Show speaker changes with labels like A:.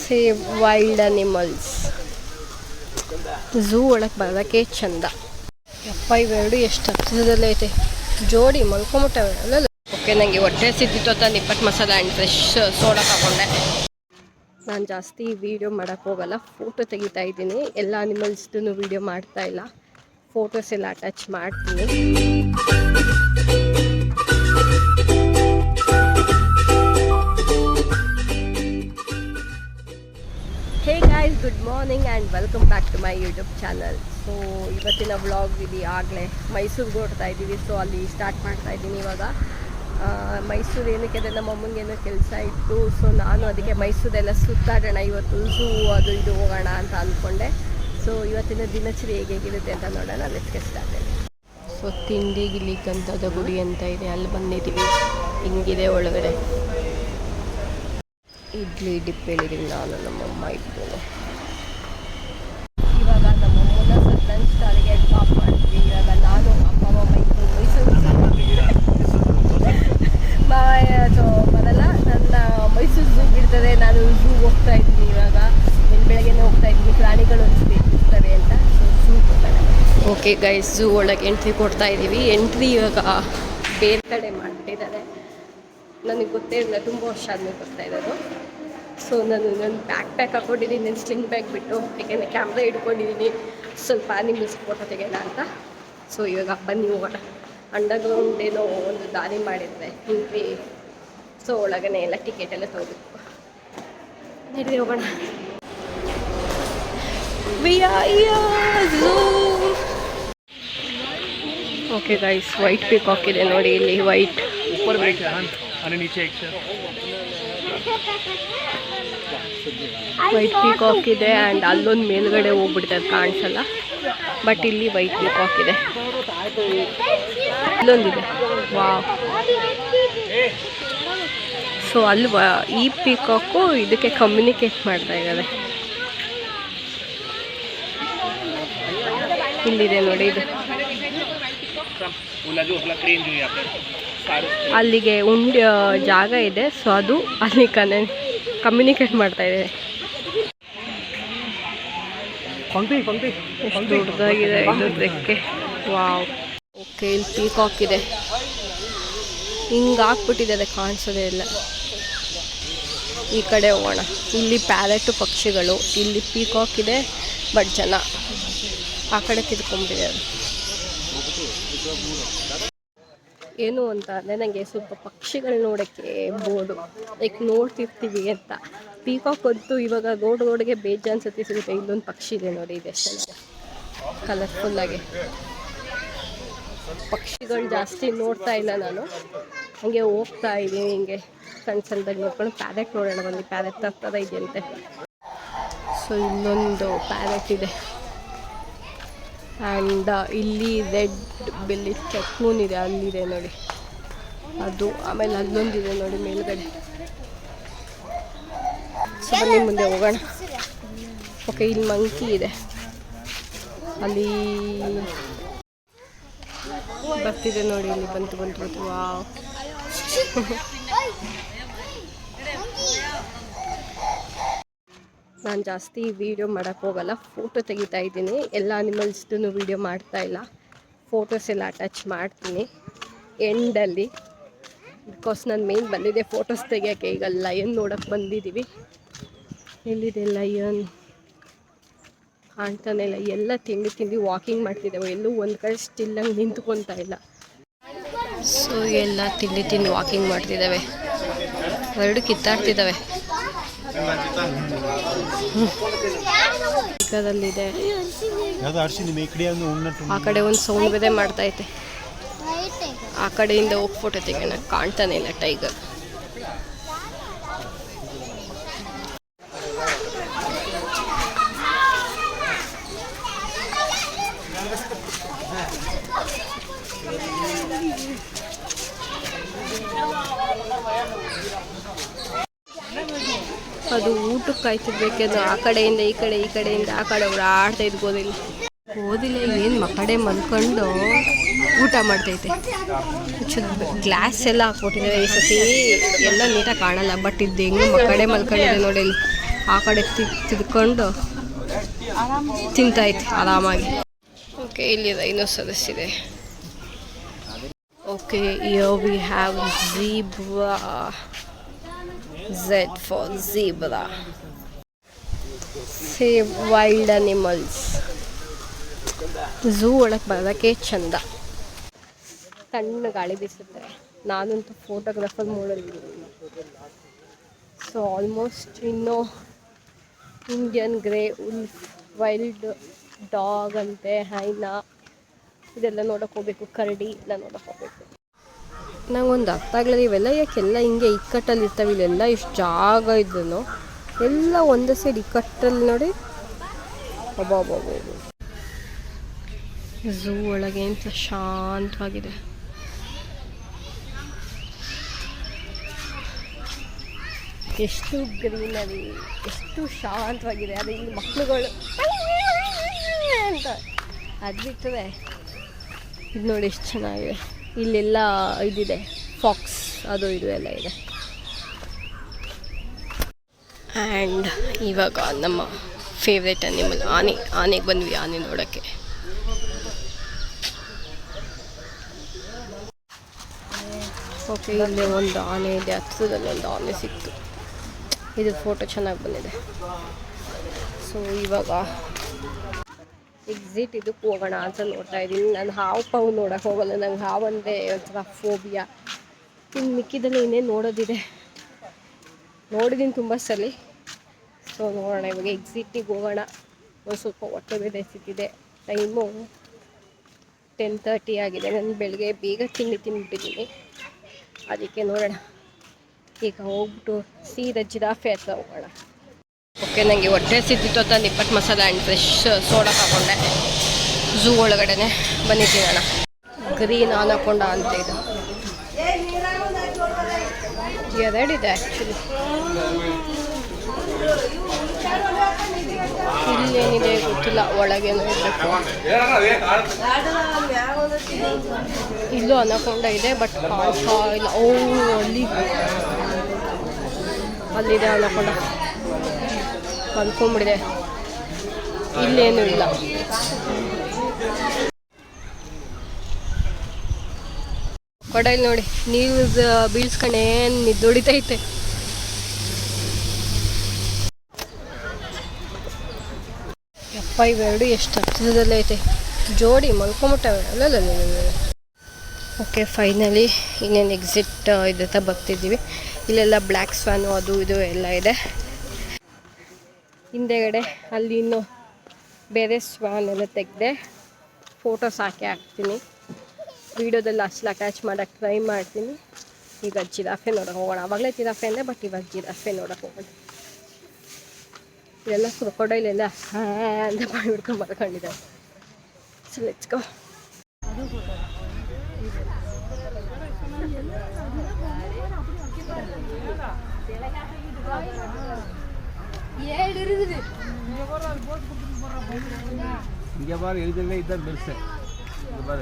A: Save wild animals. Zoo ಒಳಗೆ ಬರೋಕ್ಕೆ ಚಂದ. ಯಪ್ಪ ಇವೆರಡು ಎಷ್ಟು ಹತ್ತಿರದಲ್ಲೇ ಐತೆ, ಜೋಡಿ ಮಲ್ಕೊಂಬಿಟ್ಟವೆ ಅಲ್ಲ. ಓಕೆ, ನನಗೆ ಹೊಟ್ಟೆ ಸಿದ್ದಿತ್ತು ಅಂತ ನಿಪ್ಪಟ್ಟು ಮಸಾಲ ಆ್ಯಂಡ್ ಫ್ರೆಶ್ ಸೋಡಾ ತಗೊಂಡೆ. ನಾನು ಜಾಸ್ತಿ ವೀಡಿಯೋ ಮಾಡೋಕ್ಕೆ ಹೋಗಲ್ಲ, ಫೋಟೋ ತೆಗಿತಾ ಇದ್ದೀನಿ. ಎಲ್ಲ ಅನಿಮಲ್ಸ್ದು ವೀಡಿಯೋ ಮಾಡ್ತಾ ಇಲ್ಲ, ಫೋಟೋಸ್ ಎಲ್ಲ ಅಟ್ಯಾಚ್ ಮಾಡ್ತೀನಿ. Hey guys, good morning and welcome back to my YouTube channel. So ಇವತ್ತಿನ ವ್ಲಾಗ್ ಇದು ಆಗಲೇ ಮೈಸೂರಿಗೆ ಹೊರಡ್ತಾ ಇದ್ದೀವಿ. ಸೊ ಅಲ್ಲಿ ಸ್ಟಾರ್ಟ್ ಮಾಡ್ತಾ ಇದ್ದೀನಿ ಇವಾಗ. ಮೈಸೂರು ಏನಕ್ಕೆ ಅಂದರೆ ನಮ್ಮ ಅಮ್ಮಂಗೇನೋ ಕೆಲಸ ಇತ್ತು. ಸೊ ನಾನು ಅದಕ್ಕೆ ಮೈಸೂರೆಲ್ಲ ಸುತ್ತಾಡೋಣ ಇವತ್ತು, ಝೂ ಅದು ಇದು ಹೋಗೋಣ ಅಂತ ಅಂದ್ಕೊಂಡೆ. ಸೊ ಇವತ್ತಿನ ದಿನಚರಿ ಹೇಗಿರುತ್ತೆ ಅಂತ ನೋಡೋಣ. Let's start. ಸೊ ತಿಂಡಿಗಿಲ್ಲಿ ಗಂಧದ ಗುಡಿ ಅಂತ ಇದೆ, ಅಲ್ಲಿ ಬಂದಿದ್ದೀವಿ. ಹಿಂಗಿದೆ ಒಳಗಡೆ. ಇಡ್ಲಿ ಡಿಪ್ ಹೇಳಿದ್ದೀವಿ ನಾನು, ನಮ್ಮಮ್ಮ ಇಬ್ಬರು. ಇವಾಗ ನಮ್ಮಮ್ಮನ ಸತ್ತನ್ ಸ್ಟಾಲಿಗೆ ಡ್ರಾಪ್ ಮಾಡ್ತೀವಿ. ಇವಾಗ ನಾನು ಅಮ್ಮ ಮೈಸೂರು ಬರಲ್ಲ, ನನ್ನ ಮೈಸೂರು ಝೂ ಬಿಡ್ತದೆ. ನಾನು ಝೂ ಹೋಗ್ತಾ ಇದ್ದೀನಿ ಇವಾಗ. ಬೆಳಗ್ಗೆನೇ ಹೋಗ್ತಾ ಇದ್ದೀನಿ, ಪ್ರಾಣಿಗಳು ಅನಿಸ್ತಿರ್ತವೆ ಅಂತ. ಸೊ ಝೂ ಹೋಗೋಣ. ಓಕೆ ಗೈಸ್, ಝೂ ಒಳಗೆ ಎಂಟ್ರಿ ಕೊಡ್ತಾ ಇದ್ದೀವಿ. ಎಂಟ್ರಿ ಇವಾಗ ಬೇರೆ ಕಡೆ ಮಾಡಿಬಿಟ್ಟಿದ್ದಾರೆ. ನನಗೆ ಗೊತ್ತೇ ಇಲ್ಲ, ತುಂಬ ವರ್ಷ ಆದಮೇಲೆ ಬರ್ತಾ ಇರೋದು. ಸೊ ನಾನು ನನ್ನ ಪ್ಯಾಕ್ ಹಾಕ್ಕೊಂಡಿದ್ದೀನಿ, ನನ್ನ ಸ್ಲಿಂಗ್ ಬ್ಯಾಗ್ ಬಿಟ್ಟು. ಯಾಕೆಂದರೆ ಕ್ಯಾಮ್ರಾ ಇಟ್ಕೊಂಡಿದ್ದೀನಿ, ಸ್ವಲ್ಪ ಅನಿಮಲ್ಸ್ ಫೋಟೋ ತೆಗೆಯೋಣ ಅಂತ. ಸೊ ಇವಾಗ ಬನ್ನಿ ಹೋಗೋಣ. ಅಂಡರ್ಗ್ರೌಂಡ್ ಏನೋ ಒಂದು ದಾರಿ ಮಾಡಿದರೆ ಎಂಟ್ರಿ. ಸೊ ಒಳಗನೆ ಎಲ್ಲ ಟಿಕೆಟ್ ಎಲ್ಲ ತೊಗೋಬೇಕು. ನಡೀರಿ ಹೋಗೋಣ. ಓಕೆ ಗೈಸ್, ವೈಟ್ ಪೀಕಾಕ್ ಇದೆ ನೋಡಿ ಇಲ್ಲಿ. ವೈಟ್ ವೈಟ್ ಪೀಕಾಕ್ ಇದೆ. ಆ್ಯಂಡ್ ಅಲ್ಲೊಂದು ಮೇಲ್ಗಡೆ ಹೋಗ್ಬಿಡ್ತದೆ, ಕಾಣಿಸಲ್ಲ. ಬಟ್ ಇಲ್ಲಿ ವೈಟ್ ಪೀಕಾಕ್ ಇದೆ. ಇಲ್ಲೊಂದಿದೆ, ವಾವ್. ಸೊ ಅಲ್ಲಿ ಈ ಪೀಕಾಕು ಇದಕ್ಕೆ ಕಮ್ಯುನಿಕೇಟ್ ಮಾಡ್ತಾ ಇದ್ದಾರೆ. ಇಲ್ಲಿದೆ ನೋಡಿ, ಇದು ಅಲ್ಲಿಗೆ ಜಾಗ ಇದೆ. ಸೊ ಅದು ಅಲ್ಲಿ ಕಮ್ಯುನಿಕೇಟ್ ಮಾಡ್ತಾ ಇದೆ. ಎಷ್ಟು ದೊಡ್ಡದಾಗಿದೆ ಇದು ರೆಕ್ಕೆ, ವಾವ್. ಓಕೆ, ಇಲ್ಲಿ ಪೀಕಾಕ್ ಇದೆ. ಹಿಂಗೆ ಹಾಕ್ಬಿಟ್ಟಿದೆ, ಕಾಣಿಸೋದೇ ಇಲ್ಲ. ಈ ಕಡೆ ಹೋಗೋಣ. ಇಲ್ಲಿ ಪ್ಯಾರೆಟು ಪಕ್ಷಿಗಳು, ಇಲ್ಲಿ ಪೀಕಾಕ್ ಇದೆ. ಬಟ್ ಜನ ಆ ಕಡೆ ತಿರ್ಕೊಂಬಿಟ್ಟಿದ್ದಾರೆ. ಏನು ಅಂತ ಅಂದರೆ ನನಗೆ ಸ್ವಲ್ಪ ಪಕ್ಷಿಗಳು ನೋಡೋಕ್ಕೆ ಬೋರ್ಡು, ಲೈಕ್ ನೋಡ್ತಿರ್ತೀವಿ ಅಂತ. ಪೀಕಾಕ್ ಅಂತೂ ಇವಾಗ ರೋಡ್ಗೆ ಬೇಜಾನ್ ಸತಿ ಸಿಗುತ್ತೆ. ಇಲ್ಲೊಂದು ಪಕ್ಷಿ ಇದೆ ನೋಡಿ, ಇದೆ ಕಲರ್ಫುಲ್ಲಾಗಿ. ಪಕ್ಷಿಗಳು ಜಾಸ್ತಿ ನೋಡ್ತಾ ಇಲ್ಲ ನಾನು, ಹಾಗೆ ಹೋಗ್ತಾ ಇದ್ದೀನಿ. ಹಿಂಗೆ ಸಣ್ಣದಾಗಿ ನೋಡ್ಕೊಂಡು ಪ್ಯಾರೆಟ್ ನೋಡೋಣ. ಬಂದು ಪ್ಯಾರೆಟ್ ತರ್ತದ ಇದೆಯಂತೆ. ಸೊ ಇಲ್ಲೊಂದು ಪ್ಯಾರೆಟ್ ಇದೆ. ಆ್ಯಂಡ್ ಇಲ್ಲಿ ರೆಡ್ ಬೆಲ್ಲಿ ಚಟ್ಮೂನ್ ಇದೆ, ಅಲ್ಲಿದೆ ನೋಡಿ ಅದು. ಆಮೇಲೆ ಅಲ್ಲೊಂದಿದೆ ನೋಡಿ ಮೇಲ್ಗಡೆ. ಸೊ ಬನ್ನಿ ಮುಂದೆ ಹೋಗೋಣ. ಓಕೆ, ಇಲ್ಲಿ ಮಂಕಿ ಇದೆ, ಅಲ್ಲಿ ಬರ್ತಿದೆ ನೋಡಿ. ಇಲ್ಲಿ ಬಂತು. ವಾವ್. ನಾನು ಜಾಸ್ತಿ ವೀಡಿಯೋ ಮಾಡೋಕ್ಕೆ ಹೋಗಲ್ಲ, ಫೋಟೋ ತೆಗಿತಾ ಇದ್ದೀನಿ. ಎಲ್ಲ ಅನಿಮಲ್ಸ್ದು ವೀಡಿಯೋ ಮಾಡ್ತಾ ಇಲ್ಲ, ಫೋಟೋಸ್ ಎಲ್ಲ ಅಟ್ಯಾಚ್ ಮಾಡ್ತೀನಿ ಎಂಡಲ್ಲಿ. ಬಿಕಾಸ್ ನಾನು ಮೇನ್ ಬಂದಿದ್ದೆ ಫೋಟೋಸ್ ತೆಗಿಯೋಕ್ಕೆ. ಈಗ ಲಯನ್ ನೋಡೋಕ್ಕೆ ಬಂದಿದ್ದೀವಿ. ಎಲ್ಲಿದೆ ಲಯನ್? ಕಾಣ್ತಾನೆ ಇಲ್ಲ. ಎಲ್ಲ ತಿಂಡಿ ವಾಕಿಂಗ್ ಮಾಡ್ತಿದ್ದಾವೆ, ಎಲ್ಲೂ ಒಂದು ಕಡೆ ಸ್ಟಿಲ್ಲಾಗಿ ನಿಂತ್ಕೊತಾ ಇಲ್ಲ. ಸೊ ಎಲ್ಲ ತಿಂಡಿ ವಾಕಿಂಗ್ ಮಾಡ್ತಿದ್ದಾವೆ. ಎರಡು ಕಿತ್ತಾಡ್ತಿದ್ದಾವೆ. ಚಿಕ್ಕದಲ್ಲಿದೆ, ಆ ಕಡೆ ಒಂದು ಸೌಂಡ್ ಬೇರೆ ಮಾಡ್ತೈತೆ. ಆ ಕಡೆಯಿಂದ ಹೋಗಿ ಫೋಟೋ ತೆಗೆಯೋಣ. ಕಾಣ್ತಾನೆ ಇಲ್ಲ ಟೈಗರ್. ಅದು ಊಟಕ್ಕೆ ಕಾಯ್ತಿರ್ಬೇಕೇನೋ. ಆ ಕಡೆಯಿಂದ ಈ ಕಡೆಯಿಂದ ಆ ಕಡೆ ಓಡಾಡ್ತಾ ಇದ್ದು ಓದಿಲ್ಲ. ಏನು ಮಕ್ಕಡೆ ಮಲ್ಕೊಂಡು ಊಟ ಮಾಡ್ತೈತೆ. ಗ್ಲಾಸ್ ಎಲ್ಲ ಹಾಕ್ಕೊಟ್ಟಿದ್ದಾರೆ ಈ ಸತಿ, ಎಲ್ಲ ನೀಟಾಗಿ ಕಾಣಲ್ಲ. ಬಟ್ ಇದು ಹೆಂಗೆ ಮಕ್ಕಡೆ ಮಲ್ಕೊಂಡಿದೆ ನೋಡಿ. ಆ ಕಡೆ ತಿದ್ಕೊಂಡು ತಿಂತಾಯ್ತು ಆರಾಮಾಗಿ. ಓಕೆ, ಇಲ್ಲಿ ರೈನೋಸರಸ್ ಇದೆ. Okay, here we have zebra. Z for zebra. Save wild animals. Zoo ಒಳಗೆ ಬರೋಕ್ಕೆ ಚಂದ. ಸಣ್ಣ ಗಾಳಿ ಬೀಸುತ್ತೆ. ನಾನಂತೂ ಫೋಟೋಗ್ರಾಫರ್ ಮಾಡಲಿದ್ದೀನಿ. ಸೊ ಆಲ್ಮೋಸ್ಟ್ ಇನ್ನೂ Indian grey wolf, wild dog ಅಂತೆ, ಹೈನಾ ಇದೆಲ್ಲ ನೋಡೋಕೆ ಹೋಗ್ಬೇಕು. ಕರಡಿ ಎಲ್ಲ ನೋಡೋಕೆ ಹೋಗ್ಬೇಕು. ನಂಗೊಂದು ಅರ್ಥ ಆಗಲಿಲ್ಲ, ಇವೆಲ್ಲ ಯಾಕೆಲ್ಲ ಹಿಂಗೆ ಇಕ್ಕಟ್ಟಲ್ಲಿ ಇರ್ತವೆ. ಇಲ್ಲೆಲ್ಲ ಇಷ್ಟು ಜಾಗ ಇದ್ದನು ಎಲ್ಲ ಒಂದೇ ಸೈಡ್ ಇಕ್ಕಟ್ಟಲ್ಲಿ ನೋಡಿ. ಅಬ್ಬಾಬಾಬು, ಝೂ ಒಳಗೆ ಅಂತ ಶಾಂತವಾಗಿದೆ. ಎಷ್ಟು ಗ್ರೀನರಿ, ಎಷ್ಟು ಶಾಂತವಾಗಿದೆ. ಅದೇ ಈ ಮಕ್ಕಳುಗಳು ಅಂತ ಅದು ಬಿಟ್ಟರೆ ಇದು ನೋಡಿ ಎಷ್ಟು ಚೆನ್ನಾಗಿದೆ. ಇಲ್ಲೆಲ್ಲ ಇದಿದೆ, ಫಾಕ್ಸ್ ಅದು ಇದು ಎಲ್ಲ ಇದೆ. ಆ್ಯಂಡ್ ಇವಾಗ ನಮ್ಮ ಫೇವ್ರೆಟ್ ಅನಿಮಲ್ ಆನೆಗೆ ಬಂದ್ವಿ. ಆನೆ ನೋಡೋಕ್ಕೆ. ಓಕೆ, ಇಲ್ಲೇ ಒಂದು ಆನೆ ಇದೆ, ಹತ್ತಿರದಲ್ಲಿ ಒಂದು ಆನೆ ಸಿಕ್ತು. ಇದು ಫೋಟೋ ಚೆನ್ನಾಗಿ ಬಂದಿದೆ. ಸೊ ಇವಾಗ ಎಕ್ಸಿಟ್ ಇದಕ್ಕೆ ಹೋಗೋಣ ಅಂತ ನೋಡ್ತಾ ಇದ್ದೀನಿ. ನಾನು ಹಾವು ನೋಡೋಕೆ ಹೋಗಲ್ಲ. ನಂಗೆ ಹಾವಂದರೆ ಒಂಥರ ಫೋಬಿಯಾ. ಇನ್ನು ಮಿಕ್ಕಿದಲ್ಲಿ ಇನ್ನೇನು ನೋಡೋದಿದೆ, ನೋಡಿದ್ದೀನಿ ತುಂಬ ಸಲ. ಸೊ ನೋಡೋಣ, ಇವಾಗ ಎಕ್ಸಿಟಿಗೆ ಹೋಗೋಣ. ಒಂದು ಸ್ವಲ್ಪ ಹೊಟ್ಟೆ ಬೇಸಿದೆ. ಟೈಮು 10:30 ಆಗಿದೆ. ನಾನು ಬೆಳಗ್ಗೆ ಬೇಗ ತಿಂದ್ಬಿಟ್ಟಿದ್ದೀನಿ. ಅದಕ್ಕೆ ನೋಡೋಣ, ಈಗ ಹೋಗ್ಬಿಟ್ಟು ಸೀದಾ ಜಿರಾಫೆ ಹತ್ರ ಹೋಗೋಣ. ಓಕೆ, ನನಗೆ ಹೊಟ್ಟೆ ಸಿದ್ದಿತ್ತು ಅಂತ ನಿಪ್ಪಟ್ಟು ಮಸಾಲ ಆ್ಯಂಡ್ ಫ್ರೆಶ್ ಸೋಡಾ ಹಾಕೊಂಡೆ. ಝೂ ಒಳಗಡೆ ಬನ್ನಿ ತಿನ್ನೋಣ. ಗ್ರೀನ್ ಆನಕೊಂಡ ಅಂತ ಇದು ಎರಡಿದೆ ಆ್ಯಕ್ಚುಲಿ. ಇಲ್ಲೇನಿದೆ ಗೊತ್ತಿಲ್ಲ, ಒಳಗೆ ನೋಡಬೇಕು. ಇಲ್ಲೂ ಅನಕೊಂಡ ಇದೆ, ಬಟ್ ಕಾಣ್ತಾ ಇಲ್ಲ. ಓ, ಅಲ್ಲಿದೆ ಅನಕೊಂಡ, ಅಂದ್ಕೊಂಡ್ಬಿಡಿದೆ. ಇಲ್ಲೇನೂ ಇಲ್ಲ. ಕೊಡಲಿ ನೋಡಿ, ನೀರು ಬೀಳ್ಸ್ಕೊಂಡೆ ನಿದ್ದೊಡಿತೈತೆ. ಯಪ್ಪ, ಇವೆರಡು ಎಷ್ಟು ಹತ್ತಿರದಲ್ಲೇ ಐತೆ. ಜೋಡಿ ಮಲ್ಕೊಂಬಿಟ್ಟವೆ. ಅಲ್ಲಲ್ಲ. ಓಕೆ, ಫೈನಲಿ ಇನ್ನೇನು ಎಕ್ಸಿಟ್ ಇದತ್ತ ಬರ್ತಿದ್ದೀವಿ. ಇಲ್ಲೆಲ್ಲ ಬ್ಲ್ಯಾಕ್ ಸ್ವಾನು ಅದು ಇದು ಎಲ್ಲ ಇದೆ. ಹಿಂದೆಗಡೆ ಅಲ್ಲಿ ಇನ್ನೂ ಬೇರೆ ಸ್ವಾನ್ ಎಲ್ಲ ತೆಗೆದೆ ಫೋಟೋಸ್ ಹಾಕ್ತೀನಿ. ವೀಡಿಯೋದಲ್ಲಿ ಅಷ್ಟು ಅಟ್ಯಾಚ್ ಮಾಡೋಕ್ಕೆ ಟ್ರೈ ಮಾಡ್ತೀನಿ. ಈಗ ಜಿರಾಫೆ ನೋಡೋಕೆ ಹೋಗೋಣ. ಆವಾಗಲೇ ಜಿರಾಫೆ ಅಂದೆ, ಬಟ್ ಇವಾಗ ಜಿರಾಫೆ ನೋಡೋಕೆ ಹೋಗೋಣ. ಇದೆಲ್ಲ ಕ್ರೊಕೊಡೈಲ್ ಎಲ್ಲ ಅಂತ ಬಾಯಿ ಹಿಡ್ಕೊಂಡು ಬರ್ಕೊಂಡಿದ್ದಾರೆ. So let's go.
B: இங்கே பாரு, எழுதிலே இதான் பெருசு. இங்கே பாரு.